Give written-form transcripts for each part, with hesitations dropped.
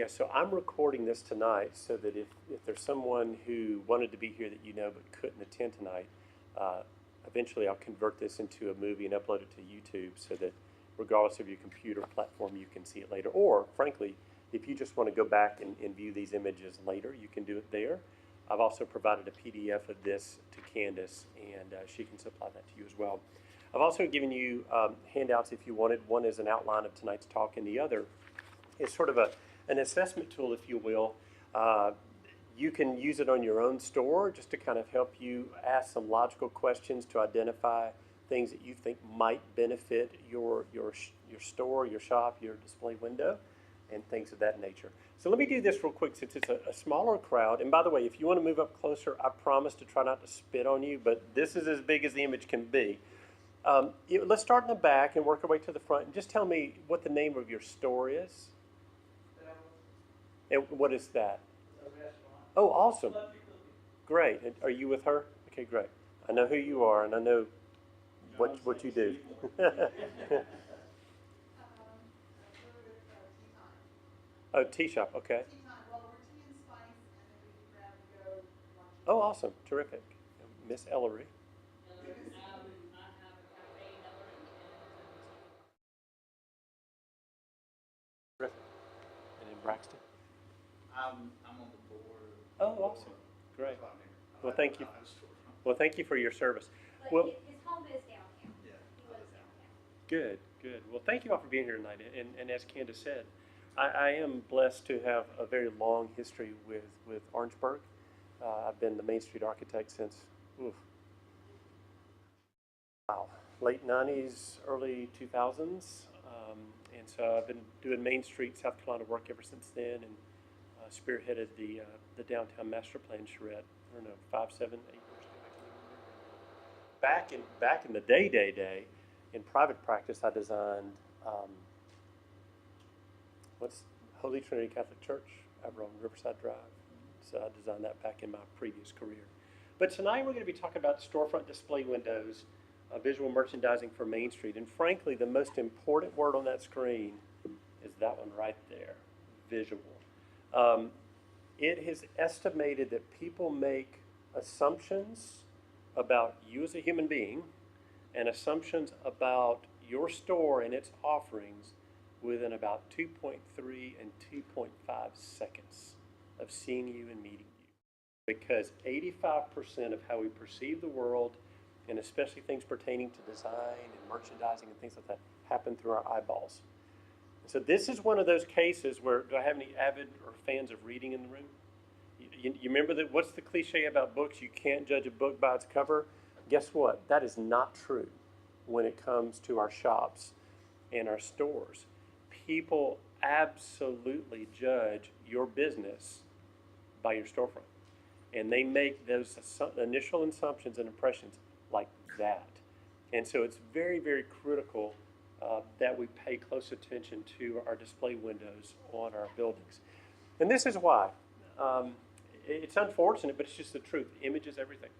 Yeah, so I'm recording this tonight so that if there's someone who wanted to be here that you know but couldn't attend tonight, uh, eventually I'll convert this into a movie and upload it to YouTube so that regardless of your computer platform, you can see it later. Or, frankly, if you just want to go back and view these images later, you can do it there. I've also provided a PDF of this to Candace, and she can supply that to you as well. I've also given you handouts if you wanted. One is an outline of tonight's talk, and the other is sort of an assessment tool, if you will. Uh, you can use it on your own store just to kind of help you ask some logical questions to identify things that you think might benefit your store, your shop, your display window, and things of that nature. So let me do this real quick since it's a smaller crowd. And by the way, if you want to move up closer, I promise to try not to spit on you, but this is as big as the image can be. Let's start in the back and work our way to the front. And just tell me what the name of your store is. And what is that? Oh, awesome. Great. And are you with her? Okay, great. I know who you are, and I know what you do. Oh, tea shop. Okay. Oh, awesome. Terrific. Miss Ellery. Terrific. And in Braxton. I'm on the board. Oh, awesome. Great. That's why I'm here. Well, thank you. I have a store. Well, thank you for your service. But Well, his home is downtown. Yeah. He lives downtown. good, good. Well, thank you all for being here tonight. And as Candace said, I am blessed to have a very long history with Orangeburg. I've been the Main Street architect since, oof, wow, late 90s, early 2000s. And so I've been doing Main Street, South Carolina work ever since then, and spearheaded the downtown master plan charrette, I don't know, 5, 7, 8 years ago, I can't remember. Back in the day, in private practice, I designed what's Holy Trinity Catholic Church over on Riverside Drive. So I designed that back in my previous career. But tonight we're going to be talking about storefront display windows, visual merchandising for Main Street. And frankly, the most important word on that screen is that one right there, visual. Um, it is estimated that people make assumptions about you as a human being and assumptions about your store and its offerings within about 2.3 and 2.5 seconds of seeing you and meeting you. Because 85% of how we perceive the world, and especially things pertaining to design and merchandising and things like that, happen through our eyeballs. So this is one of those cases where, do I have any avid or fans of reading in the room? You remember that? What's the cliche about books? You can't judge a book by its cover. Guess what? That is not true when it comes to our shops and our stores. People absolutely judge your business by your storefront. And they make those initial assumptions and impressions like that. And so it's very, very critical that we pay close attention to our display windows on our buildings. And this is why. It's unfortunate, but it's just the truth. Image is everything.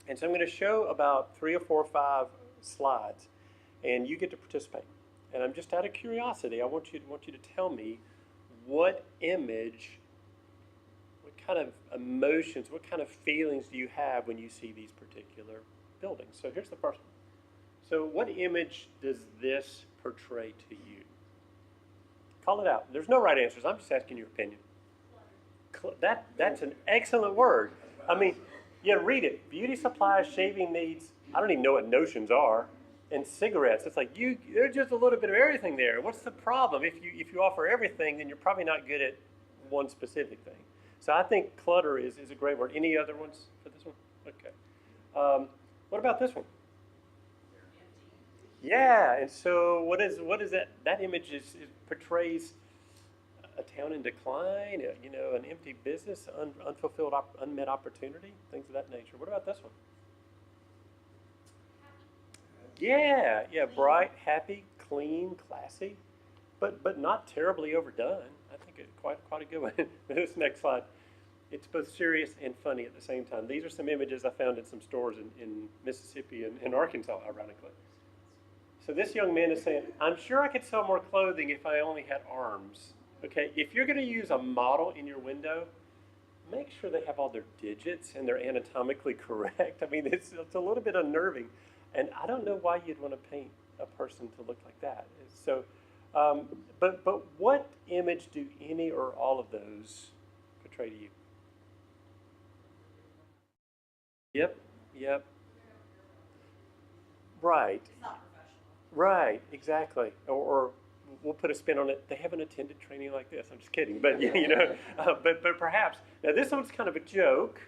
And so I'm going to show about 3 or 4 or 5 slides, and you get to participate. And I'm just out of curiosity, I want you to tell me what image, what kind of emotions, what kind of feelings do you have when you see these particular buildings? So here's the first one. So what image does this portray to you? Call it out. There's no right answers. I'm just asking your opinion. That's an excellent word. I mean, yeah, read it. Beauty supplies, shaving needs. I don't even know what notions are. And cigarettes. It's like there's just a little bit of everything there. What's the problem? If you offer everything, then you're probably not good at one specific thing. So I think clutter is a great word. Any other ones for this one? Okay. What about this one? Yeah. And so what is that? That image portrays a town in decline, an empty business, unfulfilled, unmet opportunity, things of that nature. What about this one? Yeah, bright, happy, clean, classy, but not terribly overdone. I think it's quite a good one. This next slide, it's both serious and funny at the same time. These are some images I found in some stores in Mississippi and Arkansas, ironically. So this young man is saying, I'm sure I could sell more clothing if I only had arms. Okay, if you're going to use a model in your window, make sure they have all their digits and they're anatomically correct. I mean, it's a little bit unnerving, and I don't know why you'd want to paint a person to look like that. So, but what image do any or all of those portray to you? Yep, yep, right. It's not professional. Right, exactly. Or we'll put a spin on it. They haven't attended training like this. I'm just kidding, but you know, but perhaps now this one's kind of a joke.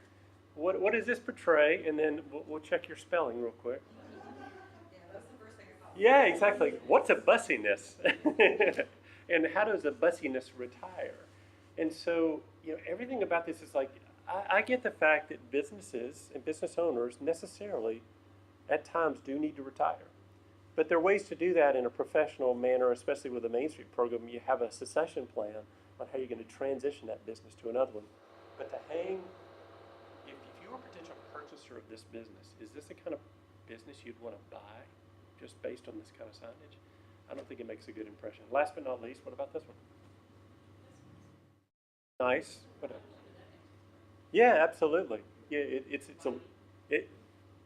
What does this portray? And then we'll check your spelling real quick. Yeah, that's the first thing I thought. Yeah, exactly. What's a bussiness? And how does a bussiness retire? And so, you know, everything about this is like, I get the fact that businesses and business owners necessarily, at times, do need to retire. But there are ways to do that in a professional manner, especially with the Main Street program. You have a succession plan on how you're going to transition that business to another one. But to hang, if you were a potential purchaser of this business, is this the kind of business you'd want to buy just based on this kind of signage? I don't think it makes a good impression. Last but not least, what about this one? Nice. What else? Yeah, absolutely. Yeah,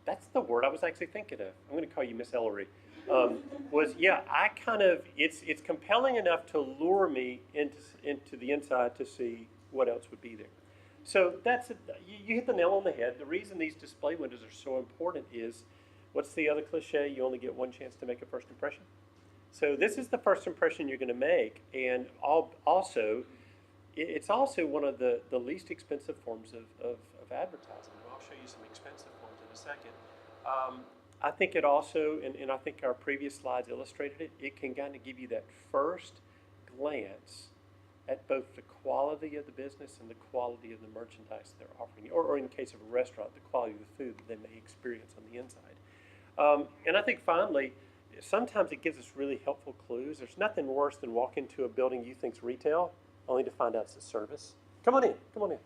that's the word I was actually thinking of. I'm going to call you Miss Ellery. It's compelling enough to lure me into the inside to see what else would be there. So that's it. You hit the nail on the head. The reason these display windows are so important is, what's the other cliche? You only get one chance to make a first impression. So this is the first impression you're going to make, and also, it's also one of the least expensive forms of advertising. And I'll show you some expensive forms in a second. I think it also, and I think our previous slides illustrated it, it can kind of give you that first glance at both the quality of the business and the quality of the merchandise they're offering you, or in the case of a restaurant, the quality of the food that they may experience on the inside. And I think finally, sometimes it gives us really helpful clues. There's nothing worse than walking into a building you think's retail, only to find out it's a service. Come on in, come on in.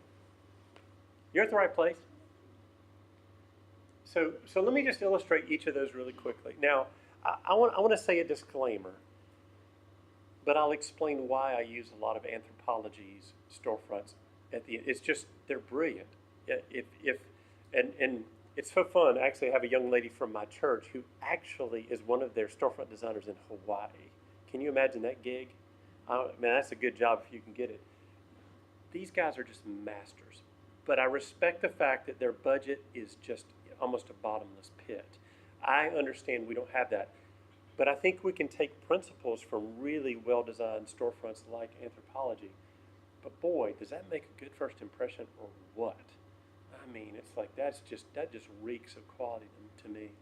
You're at the right place. So let me just illustrate each of those really quickly. Now, I want to say a disclaimer, but I'll explain why I use a lot of Anthropologie's storefronts at the end. It's just, they're brilliant. And it's so fun. I actually have a young lady from my church who actually is one of their storefront designers in Hawaii. Can you imagine that gig? Man, that's a good job if you can get it. These guys are just masters. But I respect the fact that their budget is just almost a bottomless pit. I understand we don't have that. But I think we can take principles from really well-designed storefronts like Anthropologie. But boy, does that make a good first impression or what? I mean, it's like that just reeks of quality to me.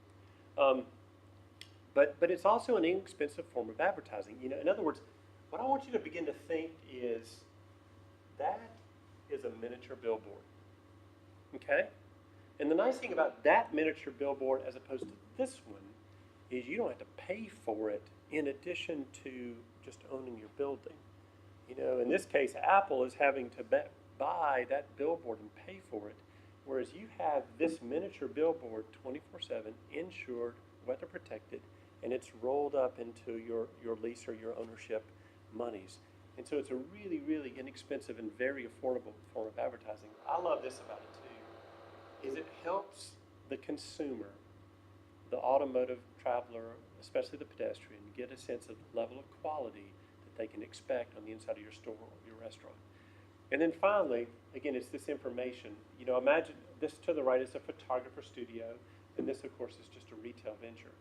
But it's also an inexpensive form of advertising. You know, in other words, what I want you to begin to think is that is a miniature billboard. Okay? And the nice thing about that miniature billboard as opposed to this one is you don't have to pay for it in addition to just owning your building. You know, in this case, Apple is having to buy that billboard and pay for it, whereas you have this miniature billboard 24/7, insured, weather protected, and it's rolled up into your lease or your ownership monies. And so it's a really, really inexpensive and very affordable form of advertising. I love this about it too, is it helps the consumer, the automotive traveler, especially the pedestrian, get a sense of the level of quality that they can expect on the inside of your store or your restaurant. And then finally, again, it's this information. You know, imagine this to the right is a photographer studio, and this, of course, is just a retail venture.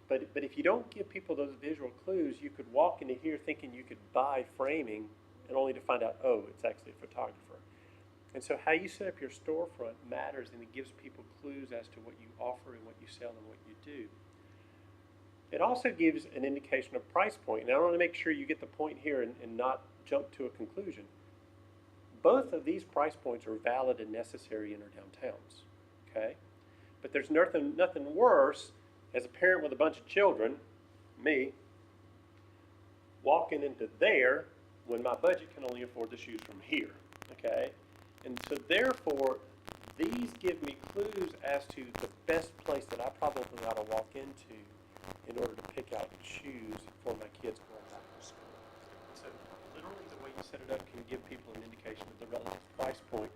But if you don't give people those visual clues, you could walk into here thinking you could buy framing and only to find out, oh, it's actually a photographer. And so how you set up your storefront matters, and it gives people clues as to what you offer and what you sell and what you do. It also gives an indication of price point. And I want to make sure you get the point here and not jump to a conclusion. Both of these price points are valid and necessary in our downtowns, okay? But there's nothing worse as a parent with a bunch of children, me, walking into there when my budget can only afford the shoes from here, okay? And so therefore, these give me clues as to the best place that I probably ought to walk into in order to pick out shoes for my kids going back to school. So literally the way set it up can give people an indication of the relative price point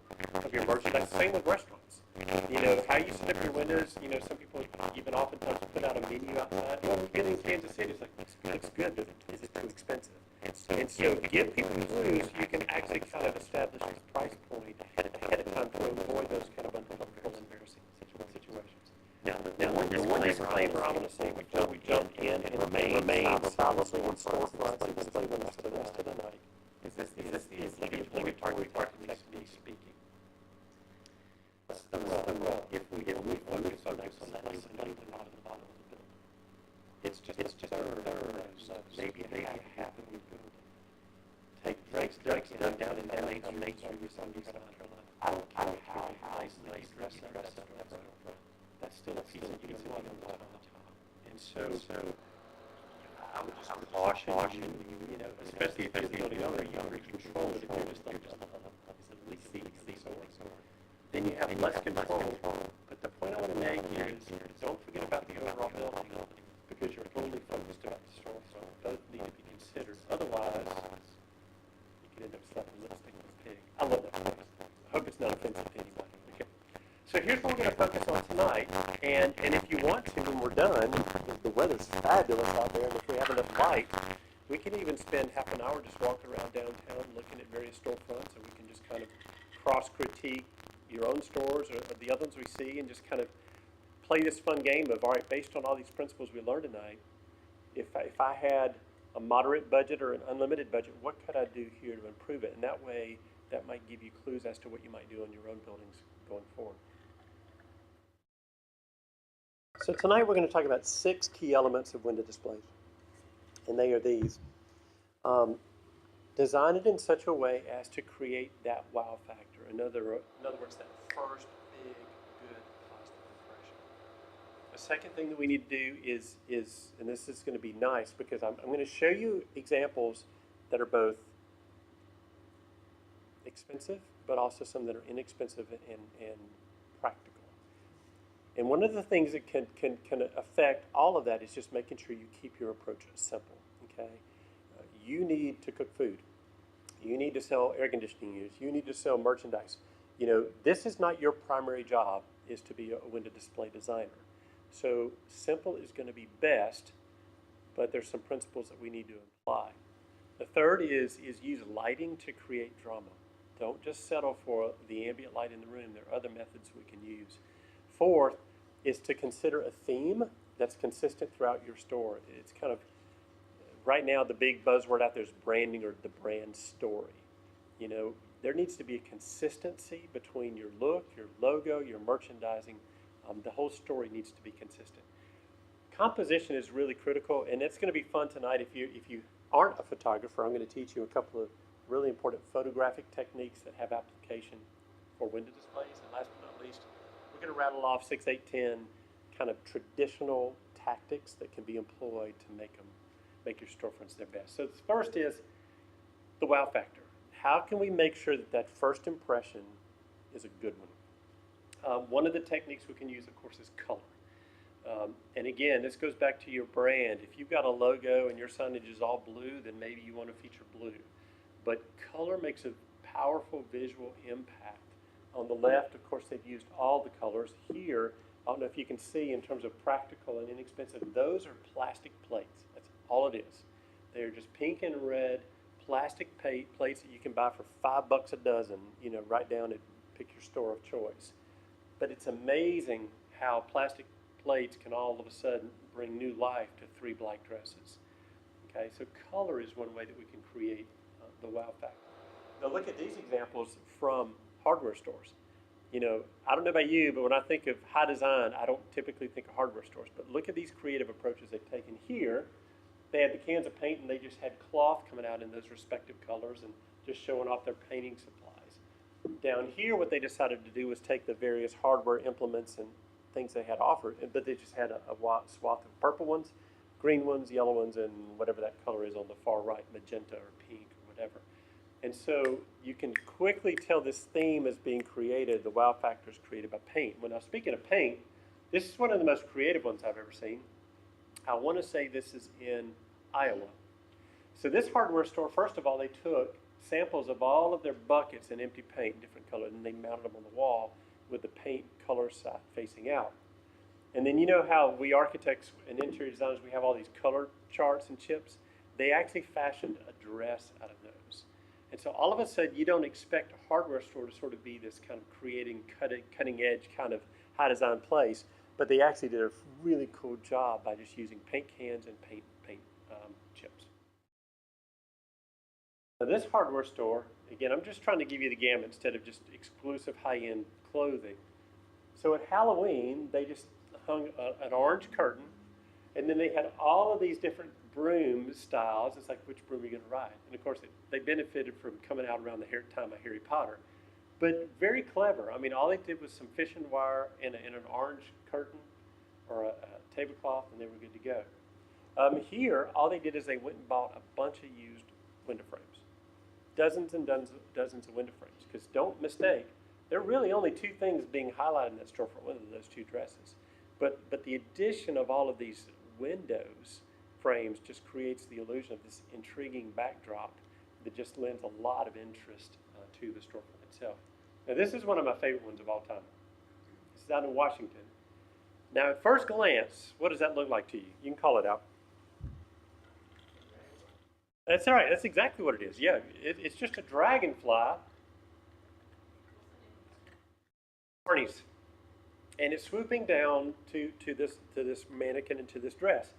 of your merchandise. Same with restaurants. You know, how you set up your windows, you know, some people even oftentimes put out a menu outside. Well, even in Kansas City, it's like, looks good, but is it too expensive? And so give people clues. You can actually kind of establish this price point ahead of time to avoid those kind of uncomfortable, embarrassing situations. Now, one disclaimer I want to say before we jump in and remain silently on storefronts and display windows to the rest of the night is this the obligatory technically speaking. What's the rub? If we focus on that place and not at the bottom of the building, it's just a third, maybe half of the building. Take Drake's down in Main Street, South Carolina. I don't care how nicely dressed up that storefront. That's still a piece of on the top. And so I would just caution you know, especially if you're the owner, younger control of the business, like just at least these stores. Then you have less control. But the point I want to make here is don't forget about the overall building because you're only focused about the storefront. Both need to be considered. Otherwise, you can end up slapping lipstick on a pig. I love that place. I hope it's not offensive to anybody. Okay. So here's what we're going to focus on tonight. And if you want to, when we're done, if the weather's fabulous out there, and if we have enough light, we can even spend half an hour just walking around downtown looking at various storefronts, and we can just kind of cross-critique your own stores or the other ones we see and just kind of play this fun game of, all right, based on all these principles we learned tonight, if I had a moderate budget or an unlimited budget, what could I do here to improve it? And that way, that might give you clues as to what you might do in your own buildings going forward. So tonight we're going to talk about 6 key elements of window displays, and they are these. Design it in such a way as to create that wow factor. In other words, that first big, good positive impression. The second thing that we need to do is and this is going to be nice because I'm going to show you examples that are both expensive, but also some that are inexpensive and practical. And one of the things that can affect all of that is just making sure you keep your approach simple, okay? You need to cook food. You need to sell air conditioning units. You need to sell merchandise. You know, this is not your primary job, is to be a window display designer. So simple is going to be best, but there's some principles that we need to apply. The third is use lighting to create drama. Don't just settle for the ambient light in the room. There are other methods we can use. Fourth is to consider a theme that's consistent throughout your store. It's kind of, right now the big buzzword out there is branding or the brand story. You know, there needs to be a consistency between your look, your logo, your merchandising. The whole story needs to be consistent. Composition is really critical, and it's going to be fun tonight. If you aren't a photographer, I'm going to teach you a couple of really important photographic techniques that have application for window displays. And last but not least, we're going to rattle off 6, 8, 10 kind of traditional tactics that can be employed to make your storefronts their best. So the first is the wow factor. How can we make sure that first impression is a good one? One of the techniques we can use, of course, is color. And again, this goes back to your brand. If you've got a logo and your signage is all blue, then maybe you want to feature blue. But color makes a powerful visual impact. On the left, of course, they've used all the colors. Here, I don't know if you can see in terms of practical and inexpensive, those are plastic plates. That's all it is. They're just pink and red plastic plates that you can buy for $5 a dozen, you know, right down at pick your store of choice. But it's amazing how plastic plates can all of a sudden bring new life to 3 black dresses. Okay, so color is one way that we can create the wow factor. Now look at these examples from hardware stores. You know, I don't know about you, but when I think of high design, I don't typically think of hardware stores. But look at these creative approaches they've taken here. They had the cans of paint, and they just had cloth coming out in those respective colors and just showing off their painting supplies. Down here, what they decided to do was take the various hardware implements and things they had offered, but they just had a swath of purple ones, green ones, yellow ones, and whatever that color is on the far right, magenta or pink or whatever. And so you can quickly tell this theme is being created, the wow factor is created by paint. Well, now speaking of paint, this is one of the most creative ones I've ever seen. I want to say this is in Iowa. So this hardware store, first of all, they took samples of all of their buckets and empty paint, different colors, and they mounted them on the wall with the paint color side facing out. And then you know how we architects and interior designers, we have all these color charts and chips? They actually fashioned a dress out of those. And so all of a sudden, you don't expect a hardware store to sort of be this kind of creating, cutting edge kind of high design place, but they actually did a really cool job by just using paint cans and paint chips. Now this hardware store, again, I'm just trying to give you the gamut instead of just exclusive high-end clothing. So at Halloween, they just hung an orange curtain, and then they had all of these different broom styles. It's like, which broom are you going to ride? And of course, they benefited from coming out around the time of Harry Potter. But very clever. I mean, all they did was some fishing wire and an orange curtain or a tablecloth, and they were good to go. Here, all they did is they went and bought a bunch of used window frames. Dozens and dozens of window frames. Because don't mistake, there are really only two things being highlighted in that storefront window, those two dresses. But the addition of all of these windows frames just creates the illusion of this intriguing backdrop that just lends a lot of interest to the storefront itself. Now this is one of my favorite ones of all time. This is out in Washington. Now at first glance, what does that look like to you? You can call it out. That's all right. That's exactly what it is. Yeah, it's just a dragonfly. Barney's. And it's swooping down to this mannequin and to this dress.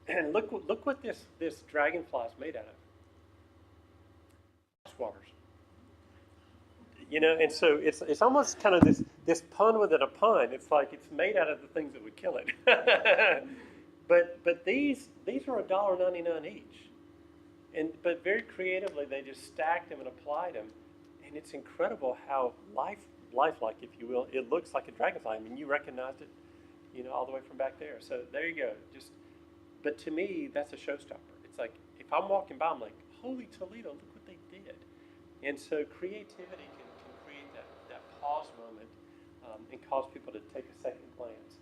And look what this dragonfly is made out of. Waters. You know, and so it's almost kind of this pun within a pun. It's like it's made out of the things that would kill it. but these are $1.99 each. But very creatively they just stacked them and applied them. And it's incredible how lifelike, if you will, it looks like a dragonfly. I mean, you recognized it, you know, all the way from back there. So there you go. But to me, that's a showstopper. It's like, if I'm walking by, I'm like, holy Toledo, look what they did. And so creativity can create that pause moment and cause people to take a second glance.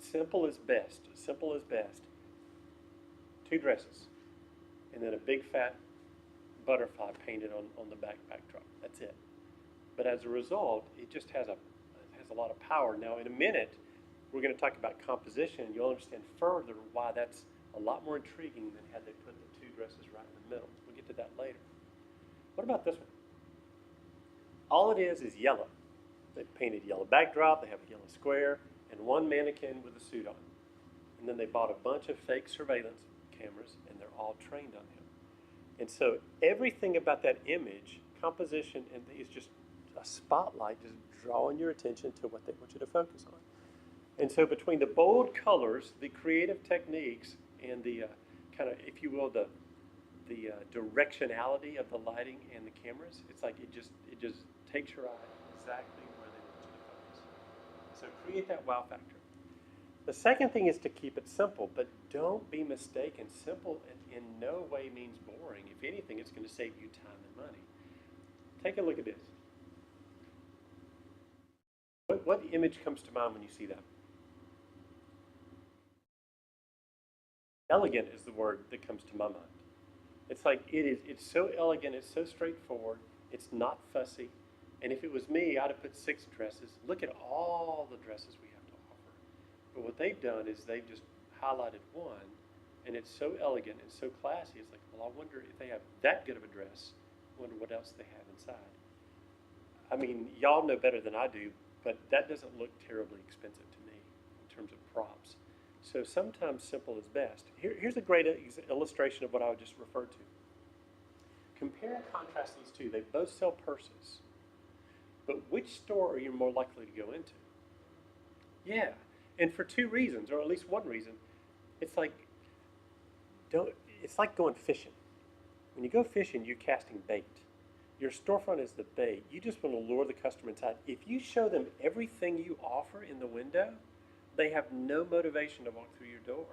Simple is best. Simple is best. Two dresses. And then a big fat butterfly painted on the backdrop. That's it. But as a result, it just has a lot of power. Now, in a minute, we're going to talk about composition. You'll understand further why that's a lot more intriguing than had they put the two dresses right in the middle. We'll get to that later. What about this one? All it is yellow. They painted yellow backdrop, they have a yellow square, and one mannequin with a suit on. And then they bought a bunch of fake surveillance cameras, and they're all trained on him. And so everything about that image, composition, and is just a spotlight, just drawing your attention to what they want you to focus on. And so between the bold colors, the creative techniques, and the kind of, if you will, the directionality of the lighting and the cameras, it's like it just takes your eye exactly where they want you to focus. So create that wow factor. The second thing is to keep it simple, but don't be mistaken. Simple in no way means boring. If anything, it's going to save you time and money. Take a look at this. What image comes to mind when you see that? Elegant is the word that comes to my mind. It's like it's so elegant, it's so straightforward, it's not fussy. And if it was me, I'd have put 6 dresses. Look at all the dresses we have to offer. But what they've done is they've just highlighted one, and it's so elegant and so classy. It's like, well, I wonder if they have that good of a dress. I wonder what else they have inside. I mean, y'all know better than I do, but that doesn't look terribly expensive to me in terms of props. So sometimes simple is best. Here's a great illustration of what I just referred to. Compare and contrast these two. They both sell purses. But which store are you more likely to go into? Yeah, and for 2 reasons, or at least one reason. It's like going fishing. When you go fishing, you're casting bait. Your storefront is the bait. You just want to lure the customer inside. If you show them everything you offer in the window, they have no motivation to walk through your door.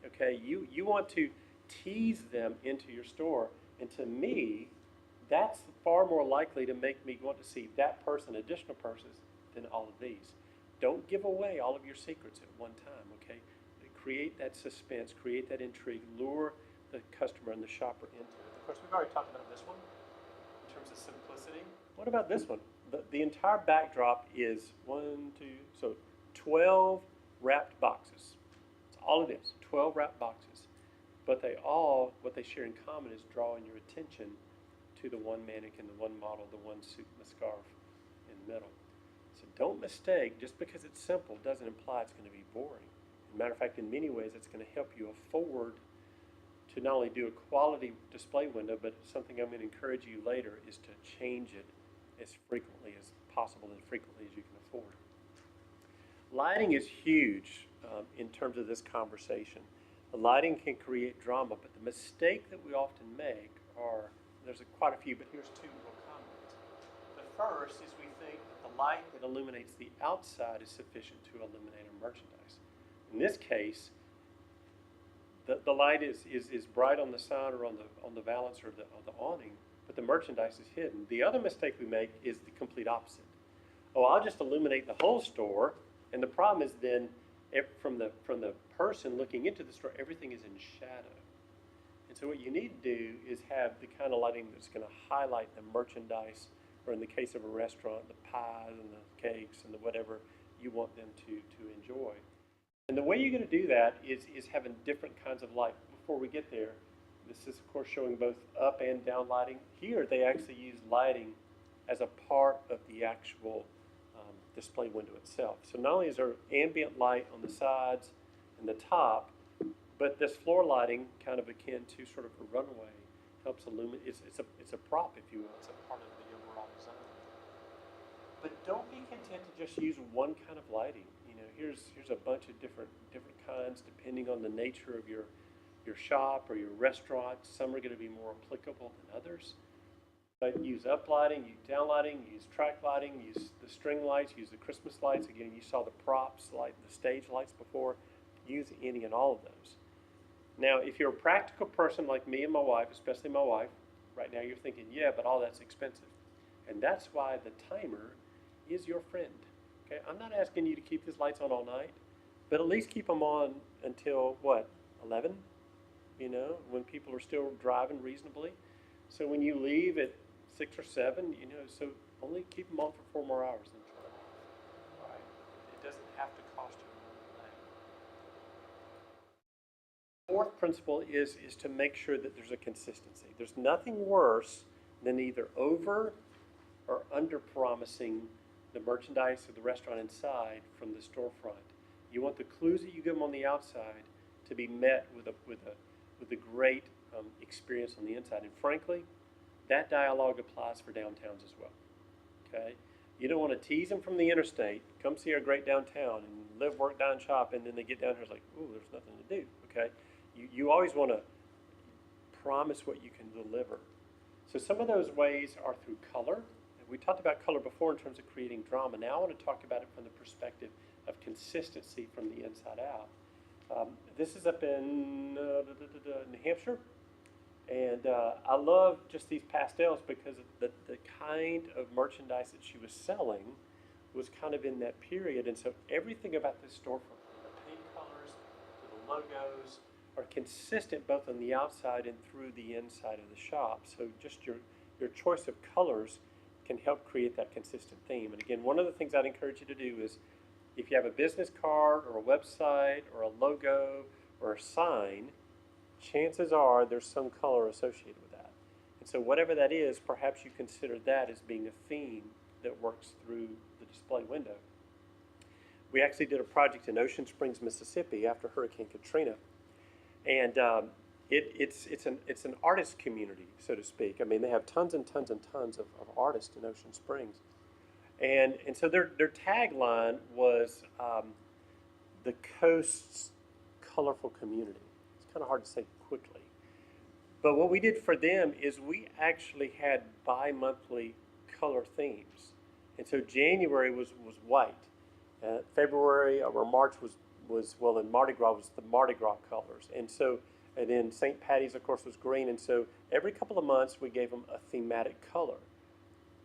Okay, you want to tease them into your store, and to me, that's far more likely to make me want to see that person, additional purses, than all of these. Don't give away all of your secrets at one time, okay? Create that suspense, create that intrigue, lure the customer and the shopper into it. Of course, we've already talked about this one in terms of simplicity. What about this one? The entire backdrop is 12 wrapped boxes. That's all it is, 12 wrapped boxes. But what they share in common is drawing your attention to the one mannequin, the one model, the one suit and the scarf in the middle. So don't mistake, just because it's simple doesn't imply it's going to be boring. As a matter of fact, in many ways, it's going to help you afford to not only do a quality display window, but something I'm going to encourage you later is to change it as frequently as possible, as frequently as you can afford. Lighting is huge in terms of this conversation. The lighting can create drama, but the mistake that we often make there's quite a few, but here's two real common ones. The first is we think that the light that illuminates the outside is sufficient to illuminate our merchandise. In this case, the light is bright on the sign or on the valance or the awning, but the merchandise is hidden. The other mistake we make is the complete opposite. Oh, I'll just illuminate the whole store, and the problem is then from the person looking into the store, everything is in shadow. And so what you need to do is have the kind of lighting that's going to highlight the merchandise, or in the case of a restaurant, the pies and the cakes and the whatever you want them to enjoy. And the way you're going to do that is having different kinds of light. Before we get there, this is of course showing both up and down lighting. Here they actually use lighting as a part of the actual display window itself. So not only is there ambient light on the sides and the top, but this floor lighting, kind of akin to sort of a runway, helps illuminate. It's a prop, if you will. It's a part of the overall design. But don't be content to just use one kind of lighting. You know, here's a bunch of different kinds depending on the nature of your shop or your restaurant. Some are going to be more applicable than others. But use up lighting, use down lighting, use track lighting, use the string lights, use the Christmas lights. Again, you saw the props, like the stage lights before. Use any and all of those. Now, if you're a practical person like me and my wife, especially my wife, right now you're thinking, yeah, but all that's expensive. And that's why the timer is your friend. Okay, I'm not asking you to keep these lights on all night, but at least keep them on until, what, 11? You know, when people are still driving reasonably. So when you leave at 6 or 7, you know, so only keep them on for 4 more hours than 12. All right? It doesn't have to cost you more than that. Fourth principle is to make sure that there's a consistency. There's nothing worse than either over or under promising the merchandise of the restaurant inside from the storefront. You want the clues that you give them on the outside to be met with a great experience on the inside. And frankly, that dialogue applies for downtowns as well. Okay, you don't want to tease them from the interstate. Come see our great downtown and live, work, dine, shop, and then they get down here. It's like, ooh, there's nothing to do. Okay, you always want to promise what you can deliver. So some of those ways are through color. We talked about color before in terms of creating drama. Now I want to talk about it from the perspective of consistency from the inside out. This is up in New Hampshire, and I love just these pastels because the kind of merchandise that she was selling was kind of in that period, and so everything about this storefront, from the paint colors to the logos, are consistent both on the outside and through the inside of the shop. So just your choice of colors can help create that consistent theme. And again, one of the things I'd encourage you to do is, if you have a business card or a website or a logo or a sign, chances are there's some color associated with that. And so whatever that is, perhaps you consider that as being a theme that works through the display window. We actually did a project in Ocean Springs, Mississippi after Hurricane Katrina. And it's an artist community, so to speak. I mean, they have tons and tons and tons of artists in Ocean Springs. And so their tagline was the coast's colorful community. It's kind of hard to say quickly. But what we did for them is we actually had bi-monthly color themes. And so January was white. February or March was well, in Mardi Gras was the Mardi Gras colors. And then St. Patty's, of course, was green. And so every couple of months we gave them a thematic color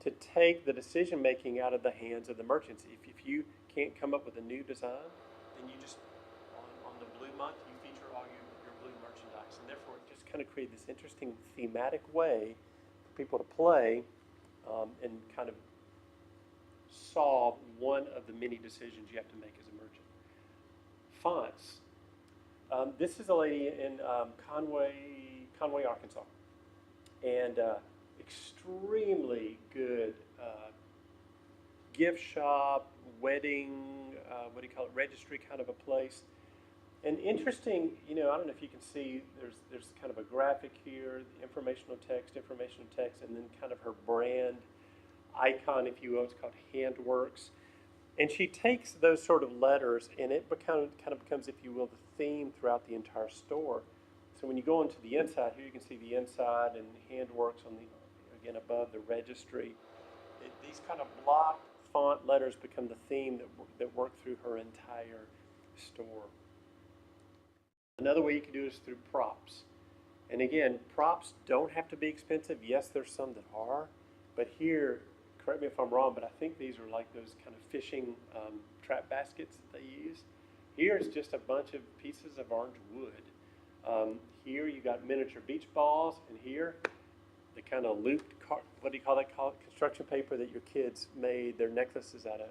to take the decision-making out of the hands of the merchants. If you can't come up with a new design, then you just, on the blue month, you feature all your blue merchandise. And therefore, it just kind of create this interesting thematic way for people to play and kind of solve one of the many decisions you have to make as a merchant. Fonts. This is a lady in Conway, Arkansas, and extremely good gift shop, wedding, what do you call it, registry kind of a place. And interesting, I don't know if you can see, there's kind of a graphic here, informational text, and then kind of her brand icon, if you will. It's called Handworks. And she takes those sort of letters, and it kind of becomes, if you will, the theme throughout the entire store. So when you go into the inside, here you can see the inside and Handworks on the, again, above the registry. These kind of block font letters become the theme that work through her entire store. Another way you can do it is through props. And again, props don't have to be expensive. Yes, there's some that are, but here, correct me if I'm wrong, but I think these are like those kind of fishing trap baskets that they use. Here's just a bunch of pieces of orange wood. Here you got miniature beach balls, and here the kind of looped, what do you call that? Construction paper that your kids made their necklaces out of.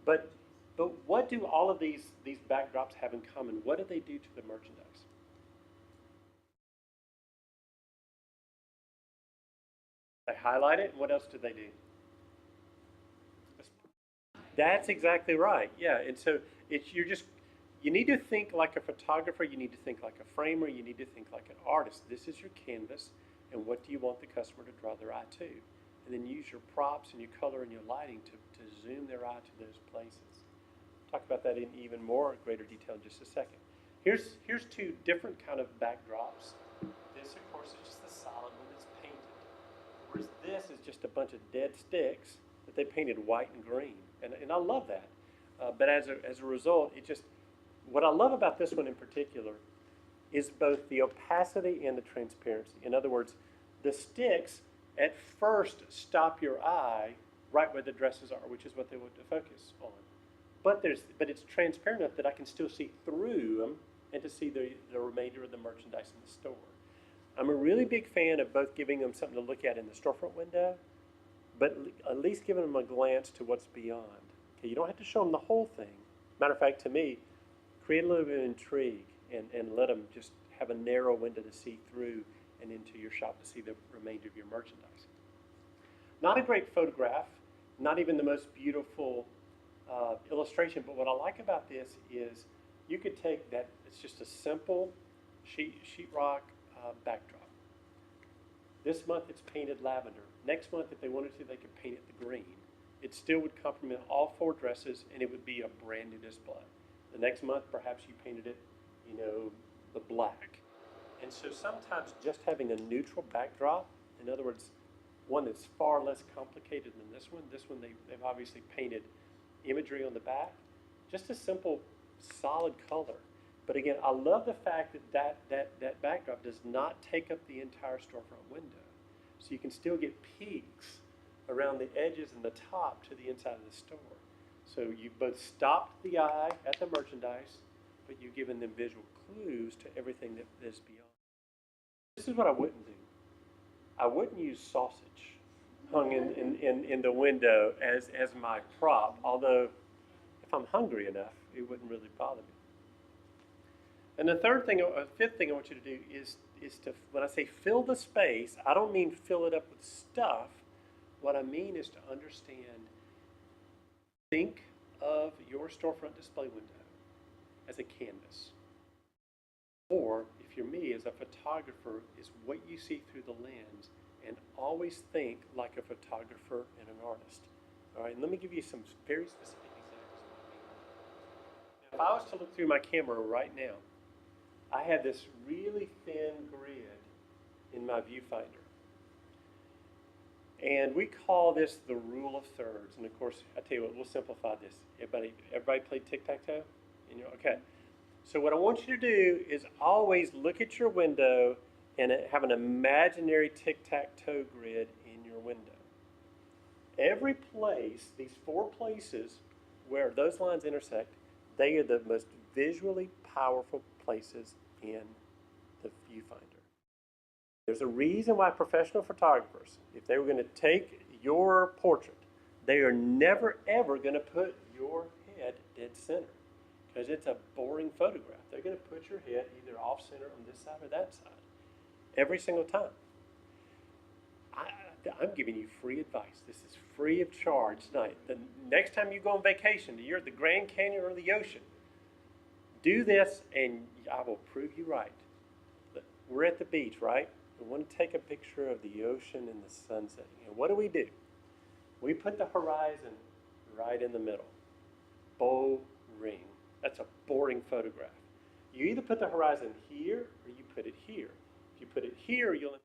But what do all of these backdrops have in common? What do they do to the merchandise? They highlight it. What else do they do? That's exactly right. Yeah, and so you need to think like a photographer. You need to think like a framer. You need to think like an artist. This is your canvas, and what do you want the customer to draw their eye to? And then use your props and your color and your lighting to zoom their eye to those places. Talk about that in even more greater detail in just a second. Here's two different kind of backdrops. This, of course, is just the solid one that's painted, whereas this is just a bunch of dead sticks that they painted white and green, and I love that. But as a result, what I love about this one in particular is both the opacity and the transparency. In other words, the sticks at first stop your eye right where the dresses are, which is what they want to focus on. But it's transparent enough that I can still see through them and to see the remainder of the merchandise in the store. I'm a really big fan of both giving them something to look at in the storefront window, but at least giving them a glance to what's beyond. Okay, you don't have to show them the whole thing. Matter of fact, to me, create a little bit of intrigue and let them just have a narrow window to see through and into your shop to see the remainder of your merchandise. Not a great photograph, not even the most beautiful illustration, but what I like about this is you could take that, it's just a simple sheetrock backdrop. This month it's painted lavender. Next month, if they wanted to, they could paint it the green. It still would complement all four dresses, and it would be a brand new display. The next month, perhaps you painted it, the black. And so sometimes just having a neutral backdrop, in other words, one that's far less complicated than this one they've obviously painted imagery on the back, just a simple solid color. But again, I love the fact that backdrop does not take up the entire storefront window. So you can still get peaks around the edges and the top to the inside of the store. So you've both stopped the eye at the merchandise, but you've given them visual clues to everything that is beyond. This is what I wouldn't do. I wouldn't use sausage hung in the window as my prop, although if I'm hungry enough, it wouldn't really bother me. And the fifth thing I want you to do is to, when I say fill the space, I don't mean fill it up with stuff. What I mean is to understand, think of your storefront display window as a canvas. Or, if you're me, as a photographer, is what you see through the lens, and always think like a photographer and an artist. All right, and let me give you some very specific examples of what I mean. If I was to look through my camera right now, I have this really thin grid in my viewfinder. And we call this the rule of thirds. And of course, I tell you what, we'll simplify this. Everybody play tic-tac-toe? Okay. So what I want you to do is always look at your window and have an imaginary tic-tac-toe grid in your window. Every place, these four places where those lines intersect, they are the most visually powerful places in the viewfinder. There's a reason why professional photographers, if they were going to take your portrait, they are never ever going to put your head dead center because it's a boring photograph. They're going to put your head either off center on this side or that side every single time. I'm giving you free advice. This is free of charge tonight. The next time you go on vacation, you're at the Grand Canyon or the ocean, do this and I will prove you right. We're at the beach, right? We want to take a picture of the ocean and the sun setting. And what do? We put the horizon right in the middle. Boring. That's a boring photograph. You either put the horizon here or you put it here. If you put it here, you'll emphasize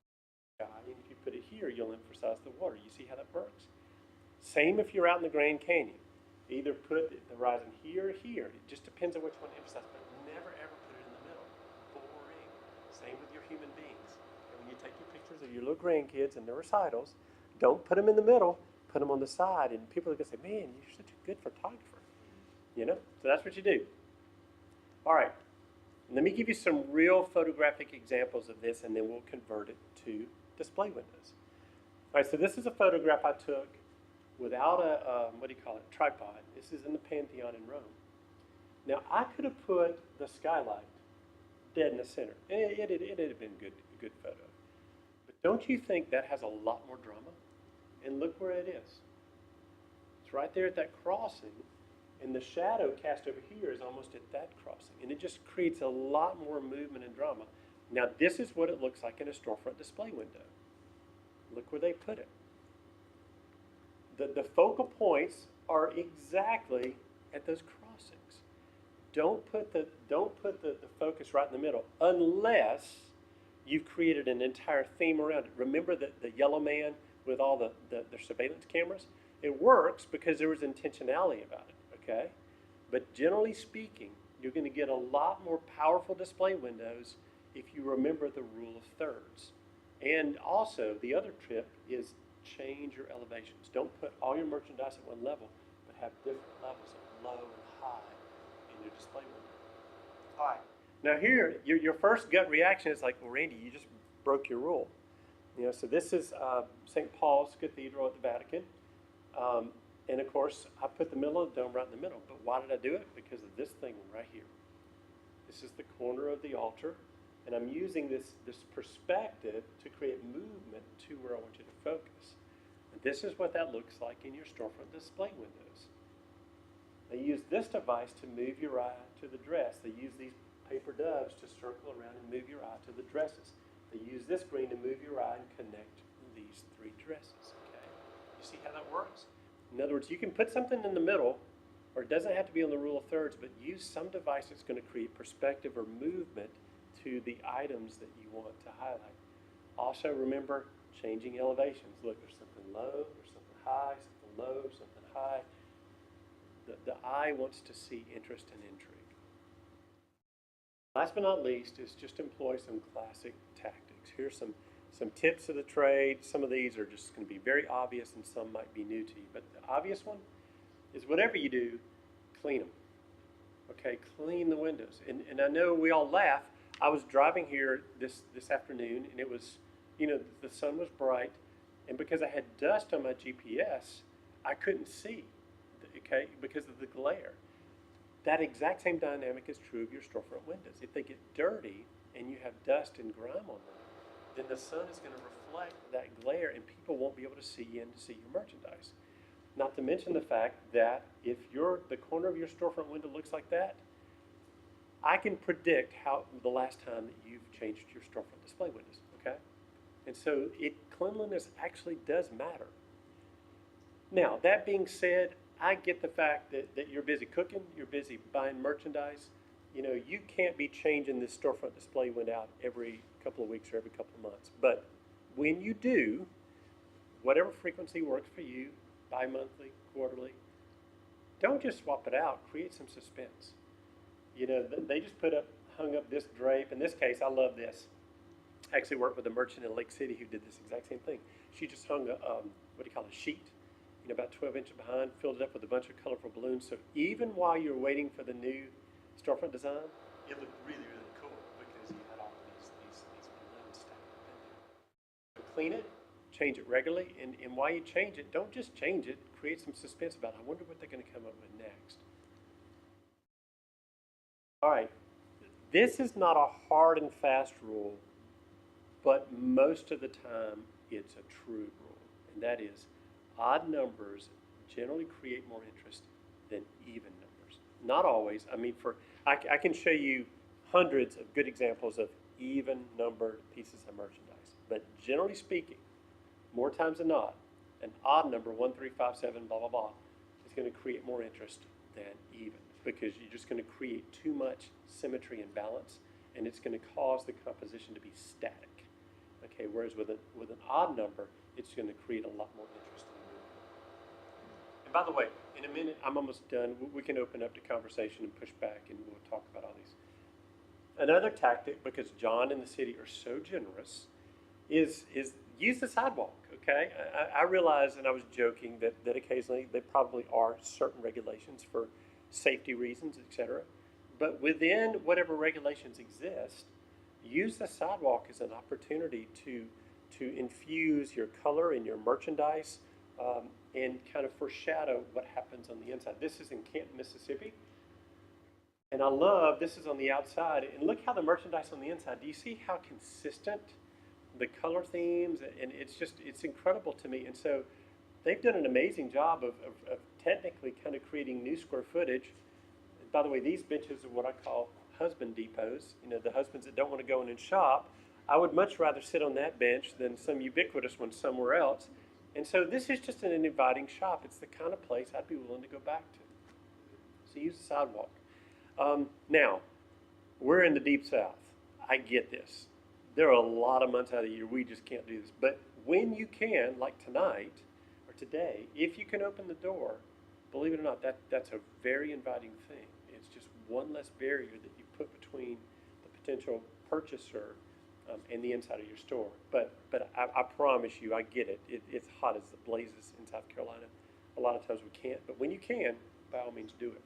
the sky, and if you put it here, you'll emphasize the water. You see how that works? Same if you're out in the Grand Canyon. Either put the horizon here or here. It just depends on which one to emphasize, but never ever put it in the middle. Boring. Same with your human beings. And when you take your pictures of your little grandkids and their recitals, don't put them in the middle, put them on the side, and people are going to say, man, you're such a good photographer. You know? So that's what you do. All right. Let me give you some real photographic examples of this, and then we'll convert it to display windows. All right, so this is a photograph I took without a, tripod. This is in the Pantheon in Rome. Now, I could have put the skylight dead in the center. It would have been a good photo. But don't you think that has a lot more drama? And look where it is. It's right there at that crossing, and the shadow cast over here is almost at that crossing. And it just creates a lot more movement and drama. Now, this is what it looks like in a storefront display window. Look where they put it. The focal points are exactly at those crossings. Don't put the focus right in the middle unless you've created an entire theme around it. Remember the yellow man with all their surveillance cameras? It works because there was intentionality about it, okay? But generally speaking, you're going to get a lot more powerful display windows if you remember the rule of thirds. And also, the other tip is change your elevations. Don't put all your merchandise at one level, but have different levels of low and high in your display window. All right. Now here, your first gut reaction is like, well, Randy, you just broke your rule. You know, so this is St. Paul's Cathedral at the Vatican. And of course, I put the middle of the dome right in the middle. But why did I do it? Because of this thing right here. This is the corner of the altar. And I'm using this perspective to create movement to where I want you to focus. And this is what that looks like in your storefront display windows. They use this device to move your eye to the dress. They use these paper doves to circle around and move your eye to the dresses. They use this green to move your eye and connect these three dresses. Okay? You see how that works? In other words, you can put something in the middle, or it doesn't have to be on the rule of thirds, but use some device that's going to create perspective or movement to the items that you want to highlight. Also, remember changing elevations. Look, there's something low, there's something high, something low, something high. The eye wants to see interest and intrigue. Last but not least is just employ some classic tactics. Here's some tips of the trade. Some of these are just going to be very obvious and some might be new to you. But the obvious one is whatever you do, clean them. Okay, clean the windows. And I know we all laugh. I was driving here this afternoon, and it was, you know, the sun was bright, and because I had dust on my GPS, I couldn't see, okay, because of the glare. That exact same dynamic is true of your storefront windows. If they get dirty and you have dust and grime on them, then the sun is going to reflect that glare, and people won't be able to see in to see your merchandise. Not to mention the fact that if the corner of your storefront window looks like that, I can predict how the last time that you've changed your storefront display windows, okay? And so cleanliness actually does matter. Now, that being said, I get the fact that you're busy cooking, you're busy buying merchandise. You know, you can't be changing this storefront display window out every couple of weeks or every couple of months. But when you do, whatever frequency works for you, bi-monthly, quarterly, don't just swap it out, create some suspense. You know, they just hung up this drape. In this case, I love this. I actually worked with a merchant in Lake City who did this exact same thing. She just hung a sheet, you know, about 12 inches behind, filled it up with a bunch of colorful balloons. So even while you're waiting for the new storefront design, it looked really, really cool because you had all these balloons stacked up in there. clean it, change it regularly, and while you change it, don't just change it, create some suspense about, I wonder what they're going to come up with next. All right, this is not a hard and fast rule, but most of the time it's a true rule, and that is odd numbers generally create more interest than even numbers. Not always. I mean, I can show you hundreds of good examples of even numbered pieces of merchandise, but generally speaking, more times than not, an odd number, 1, 3, 5, 7, blah, blah, blah, is going to create more interest than even, because you're just going to create too much symmetry and balance, and it's going to cause the composition to be static. Okay, whereas with an odd number, it's going to create a lot more interest in the movie. And by the way, in a minute, I'm almost done. We can open up to conversation and push back, and we'll talk about all these. Another tactic, because John and the city are so generous, is use the sidewalk, okay? I realize, and I was joking, that occasionally there probably are certain regulations for safety reasons, etc. But within whatever regulations exist, use the sidewalk as an opportunity to infuse your color and your merchandise and kind of foreshadow what happens on the inside. This is in Canton, Mississippi. And I love, this is on the outside, and look how the merchandise on the inside, do you see how consistent the color themes, and it's incredible to me. And so they've done an amazing job of technically kind of creating new square footage. And by the way, these benches are what I call husband depots, you know, the husbands that don't want to go in and shop. I would much rather sit on that bench than some ubiquitous one somewhere else. And so this is just an inviting shop. It's the kind of place I'd be willing to go back to. So use the sidewalk. Now, we're in the Deep South. I get this. There are a lot of months out of the year we just can't do this. But when you can, like tonight or today, if you can open the door, believe it or not, that's a very inviting thing. It's just one less barrier that you put between the potential purchaser and the inside of your store. But I promise you, I get it. It's hot as the blazes in South Carolina. A lot of times we can't. But when you can, by all means, do it.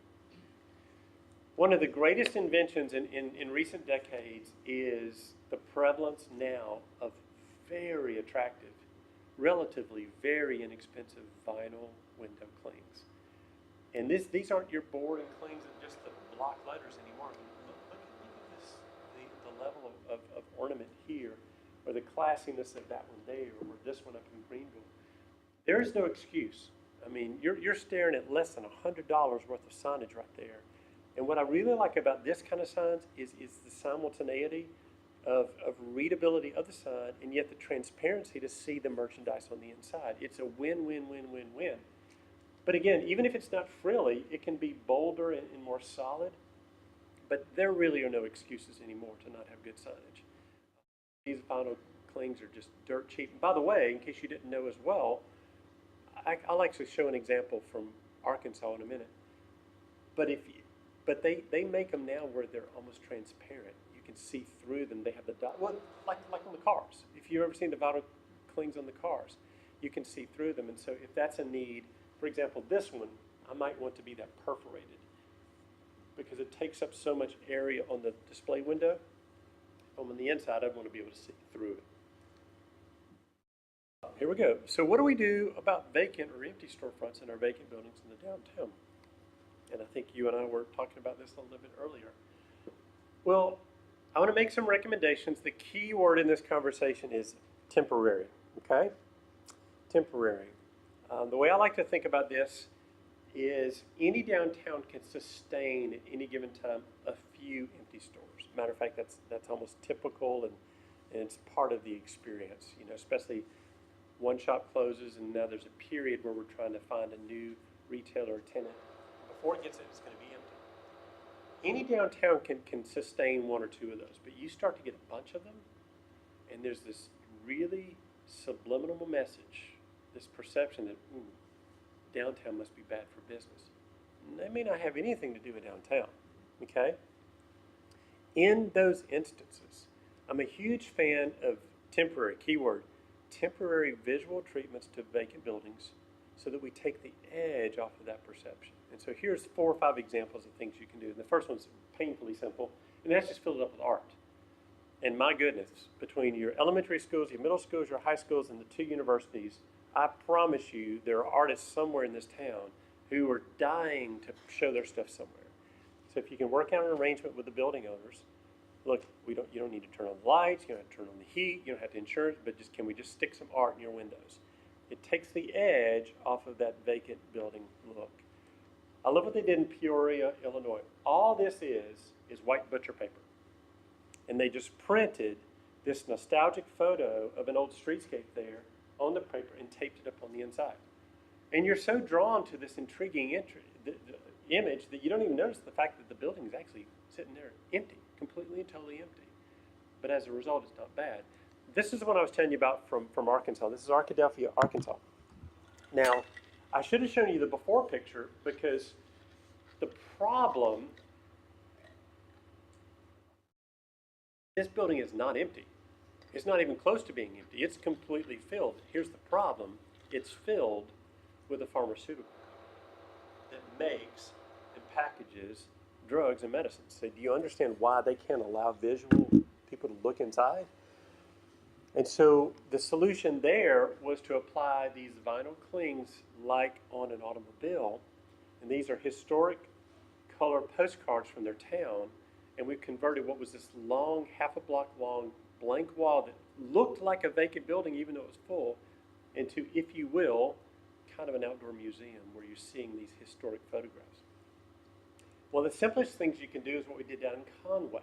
One of the greatest inventions in recent decades is the prevalence now of very attractive, relatively very inexpensive vinyl window clings. And these aren't your boring clings of just the block letters anymore. I mean, look at this, the level of ornament here, or the classiness of that one there, or this one up in Greenville. There is no excuse. I mean, you're staring at less than $100 worth of signage right there. And what I really like about this kind of signs is the simultaneity of readability of the sign, and yet the transparency to see the merchandise on the inside. It's a win-win-win-win-win. But again, even if it's not frilly, it can be bolder and more solid. But there really are no excuses anymore to not have good signage. These vinyl clings are just dirt cheap. And by the way, in case you didn't know as well, I'll actually show an example from Arkansas in a minute. But they make them now where they're almost transparent. You can see through them. They have the dot, well, like on the cars. If you've ever seen the vinyl clings on the cars, you can see through them. And so if that's a need, for example, this one, I might want to be that perforated because it takes up so much area on the display window. On the inside, I want to be able to see through it. Here we go. So what do we do about vacant or empty storefronts in our vacant buildings in the downtown? And I think you and I were talking about this a little bit earlier. Well, I want to make some recommendations. The key word in this conversation is temporary, okay? Temporary. The way I like to think about this is any downtown can sustain at any given time a few empty stores. Matter of fact, that's almost typical, and it's part of the experience, you know, especially one shop closes and now there's a period where we're trying to find a new retailer or tenant. Before it gets it, it's going to be empty. Any downtown can sustain one or two of those, but you start to get a bunch of them, and there's this really subliminal message, this perception that downtown must be bad for business. And that may not have anything to do with downtown, okay? In those instances, I'm a huge fan of temporary, keyword, temporary visual treatments to vacant buildings so that we take the edge off of that perception. And so here's 4 or 5 examples of things you can do. And the first one's painfully simple, and that's just fill it up with art. And my goodness, between your elementary schools, your middle schools, your high schools, and the two universities, I promise you there are artists somewhere in this town who are dying to show their stuff somewhere. So if you can work out an arrangement with the building owners, look, you don't need to turn on the lights, you don't have to turn on the heat, you don't have to insure it, but can we just stick some art in your windows? It takes the edge off of that vacant building look. I love what they did in Peoria, Illinois. All this is white butcher paper. And they just printed this nostalgic photo of an old streetscape there on the paper and taped it up on the inside. And you're so drawn to this intriguing the image that you don't even notice the fact that the building is actually sitting there empty, completely and totally empty. But as a result, it's not bad. This is the one I was telling you about from Arkansas. This is Arkadelphia, Arkansas. Now, I should have shown you the before picture because the problem, this building is not empty. It's not even close to being empty. It's completely filled. Here's the problem. It's filled with a pharmaceutical that makes and packages drugs and medicines. So do you understand why they can't allow visual people to look inside? And so the solution there was to apply these vinyl clings like on an automobile. And these are historic color postcards from their town. And we've converted what was this long, half a block long, blank wall that looked like a vacant building even though it was full into, if you will, kind of an outdoor museum where you're seeing these historic photographs. Well, the simplest things you can do is what we did down in Conway.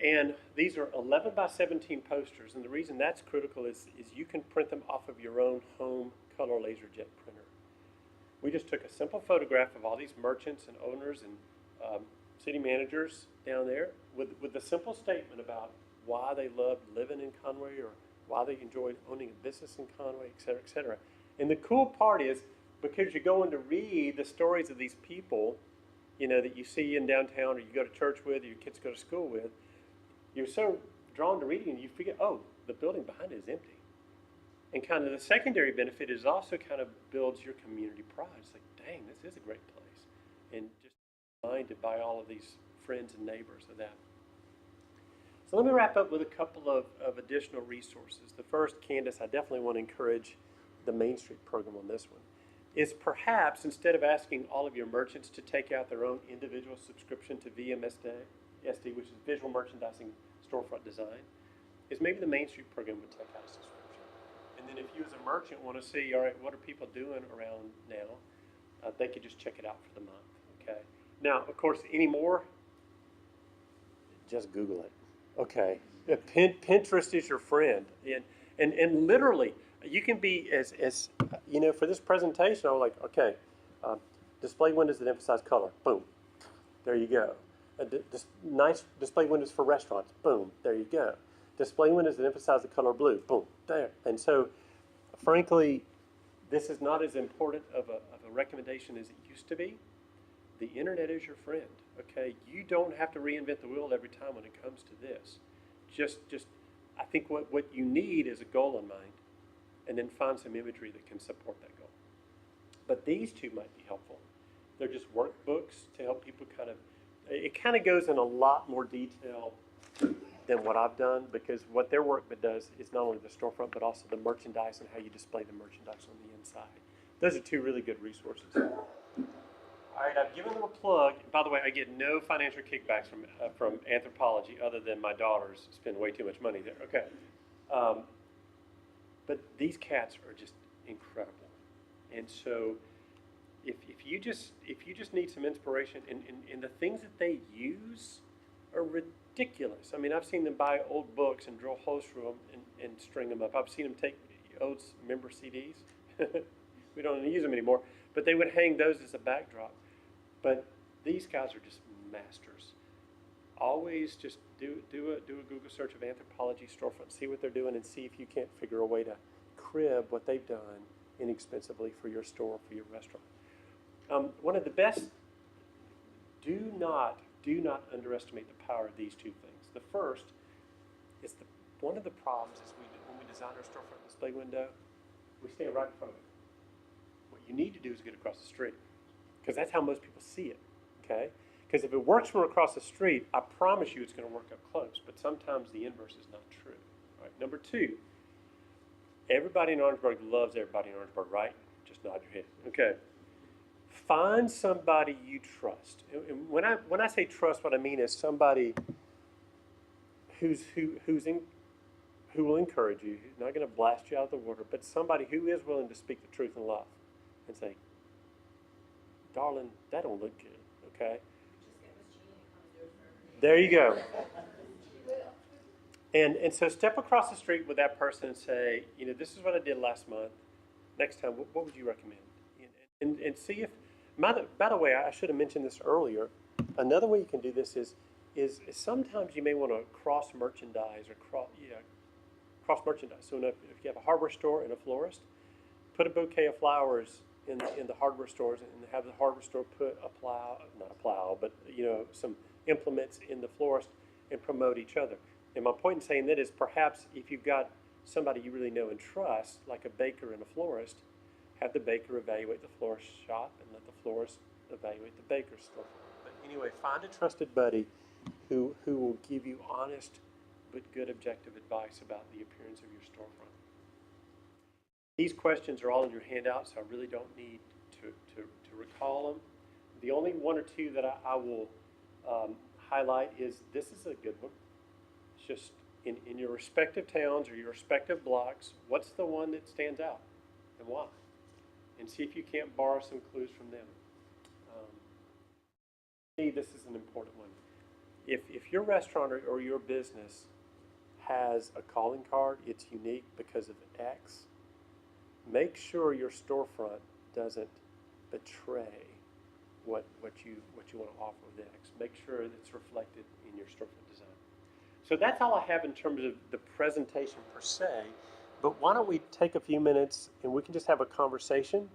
And these are 11 by 17 posters, and the reason that's critical is you can print them off of your own home color LaserJet printer. We just took a simple photograph of all these merchants and owners and city managers down there with the simple statement about why they loved living in Conway or why they enjoyed owning a business in Conway, et cetera, et cetera. And the cool part is because you're going to read the stories of these people, you know, that you see in downtown or you go to church with or your kids go to school with, you're so drawn to reading and you forget, oh, the building behind it is empty. And kind of the secondary benefit is also kind of builds your community pride. It's like, dang, this is a great place. And just reminded by all of these friends and neighbors of that. So let me wrap up with a couple of additional resources. The first, Candace, I definitely want to encourage the Main Street program on this one, is perhaps instead of asking all of your merchants to take out their own individual subscription to VMSD, which is Visual Merchandising Storefront Design, is maybe the Main Street program would take out a subscription. And then if you as a merchant want to see, all right, what are people doing around now, they could just check it out for the month, okay? Now, of course, any more, just Google it, okay? Pinterest is your friend. And literally, you can be as you know, for this presentation, I'm like, okay, display windows that emphasize color, boom, there you go. Nice display windows for restaurants, boom, there you go. Display windows that emphasize the color blue, boom, there. And so, frankly, this is not as important of a recommendation as it used to be. The internet is your friend, okay? You don't have to reinvent the wheel every time when it comes to this. Just I think what you need is a goal in mind, and then find some imagery that can support that goal. But these two might be helpful. They're just workbooks to help people it kind of goes in a lot more detail than what I've done, because what their workbook does is not only the storefront, but also the merchandise and how you display the merchandise on the inside. Those are two really good resources. All right, I've given them a plug. By the way, I get no financial kickbacks from Anthropologie other than my daughters spend way too much money there. Okay. But these cats are just incredible. And so if you just need some inspiration, and the things that they use are ridiculous. I mean, I've seen them buy old books and drill holes through them and string them up. I've seen them take old member CDs. We don't use them anymore. But they would hang those as a backdrop. But these guys are just masters. Always just do a Google search of Anthropologie storefront, see what they're doing, and see if you can't figure a way to crib what they've done inexpensively for your store, for your restaurant. One of the best, do not underestimate the power of these two things. The first is one of the problems is when we design our storefront display window, we stand right in front of it. What you need to do is get across the street, because that's how most people see it, okay? Because if it works from across the street, I promise you it's going to work up close. But sometimes the inverse is not true. All right. Number two, everybody in Orangeburg loves everybody in Orangeburg, right? Just nod your head. Okay. Find somebody you trust. And when I say trust, what I mean is somebody who will encourage you, who's not going to blast you out of the water, but somebody who is willing to speak the truth in love and say, darling, that don't look good, okay? Just get Miss Jeannie to come and do it for her. There you go. And so step across the street with that person and say, this is what I did last month. Next time, what would you recommend? And see if, by the way, I should have mentioned this earlier. Another way you can do this is sometimes you may want to cross merchandise or cross merchandise. So if you have a hardware store and a florist, put a bouquet of flowers in the hardware stores and have the hardware store put not a plow, but some implements in the florist and promote each other. And my point in saying that is perhaps if you've got somebody you really know and trust, like a baker and a florist, have the baker evaluate the florist shop and let the florist evaluate the baker's store. But anyway, find a trusted buddy who will give you honest but good objective advice about the appearance of your storefront. These questions are all in your handout, so I really don't need to recall them. The only one or two that I will highlight is this is a good one. It's just in your respective towns or your respective blocks, what's the one that stands out and why? And see if you can't borrow some clues from them. This is an important one. If your restaurant or your business has a calling card, it's unique because of X, make sure your storefront doesn't betray what you want to offer with X. Make sure that it's reflected in your storefront design. So that's all I have in terms of the presentation per se, but why don't we take a few minutes and we can just have a conversation